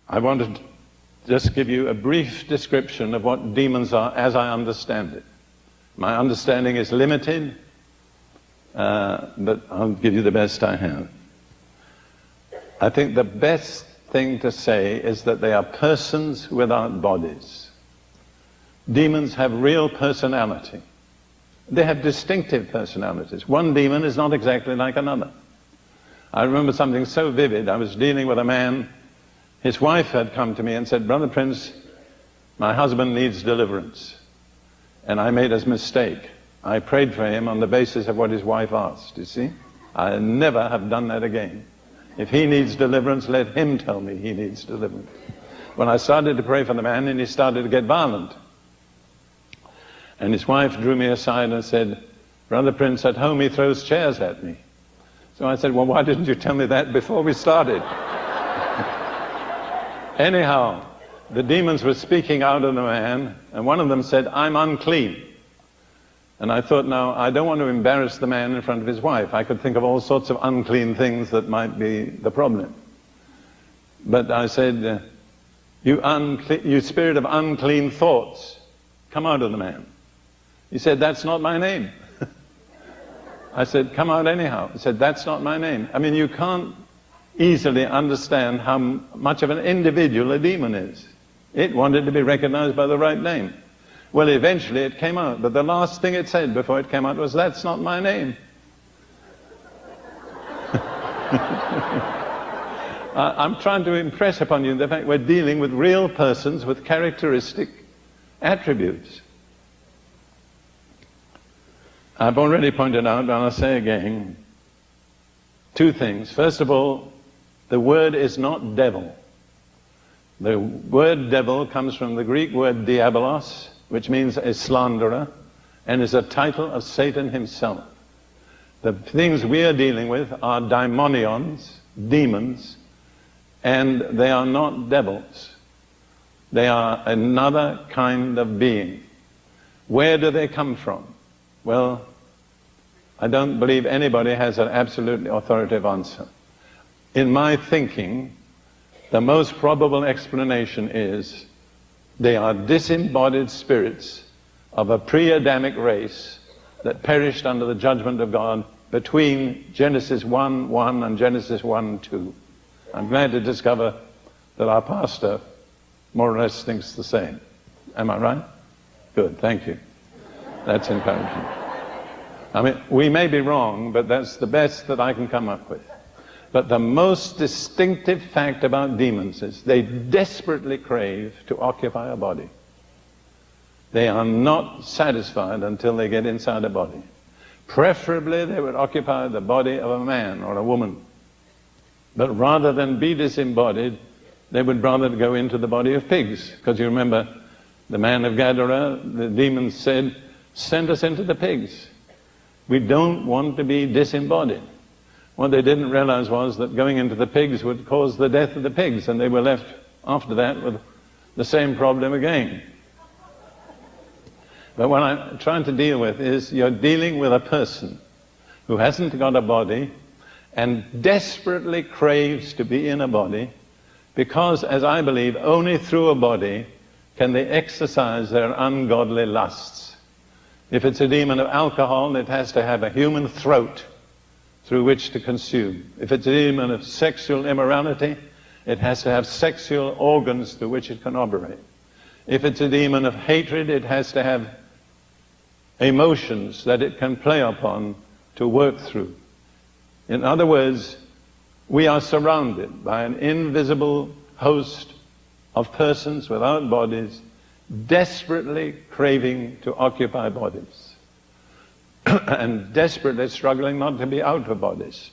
I wanted to just give you a brief description of what demons are as I understand it. My understanding is limited, but I'll give you the best I have. I think the best thing to say is that they are persons without bodies. Demons have real personality. They have distinctive personalities. One demon is not exactly like another. I remember something so vivid. I was dealing with a man. His wife had come to me and said, "Brother Prince, my husband needs deliverance." And I made a mistake. I prayed for him on the basis of what his wife asked, you see. I never have done that again. If he needs deliverance, let him tell me he needs deliverance. When I started to pray for the man, and he started to get violent. And his wife drew me aside and said, "Brother Prince, at home he throws chairs at me." So I said, "Well, why didn't you tell me that before we started?" Anyhow, the demons were speaking out of the man, and one of them said, "I'm unclean." And I thought, now, I don't want to embarrass the man in front of his wife. I could think of all sorts of unclean things that might be the problem. But I said, you spirit of unclean thoughts, come out of the man." He said, "That's not my name." I said, "Come out anyhow." He said, "That's not my name." I mean, you can't easily understand how much of an individual a demon is. It wanted to be recognized by the right name. Well, eventually it came out, but the last thing it said before it came out was, "That's not my name." I'm trying to impress upon you the fact we're dealing with real persons with characteristic attributes. I've already pointed out, and I'll say again, two things. First of all, the word is not devil. The word devil comes from the Greek word diabolos, which means a slanderer, and is a title of Satan himself. The things we are dealing with are daimonions, demons, and they are not devils. They are another kind of being. Where do they come from? Well, I don't believe anybody has an absolutely authoritative answer. In my thinking, the most probable explanation is they are disembodied spirits of a pre-Adamic race that perished under the judgment of God between Genesis 1:1 and Genesis 1:2. I'm glad to discover that our pastor more or less thinks the same. Am I right? Good, thank you. That's encouraging. I mean, we may be wrong, but that's the best that I can come up with. But the most distinctive fact about demons is they desperately crave to occupy a body. They are not satisfied until they get inside a body. Preferably, they would occupy the body of a man or a woman. But rather than be disembodied, they would rather go into the body of pigs. Because you remember, the man of Gadara, the demons said, "Send us into the pigs. We don't want to be disembodied." What they didn't realize was that going into the pigs would cause the death of the pigs, and they were left after that with the same problem again. But what I'm trying to deal with is you're dealing with a person who hasn't got a body and desperately craves to be in a body because, as I believe, only through a body can they exercise their ungodly lusts. If it's a demon of alcohol, it has to have a human throat through which to consume. If it's a demon of sexual immorality, it has to have sexual organs through which it can operate. If it's a demon of hatred, it has to have emotions that it can play upon to work through. In other words, we are surrounded by an invisible host of persons without bodies, desperately craving to occupy bodies. And desperately struggling not to be out of bodies.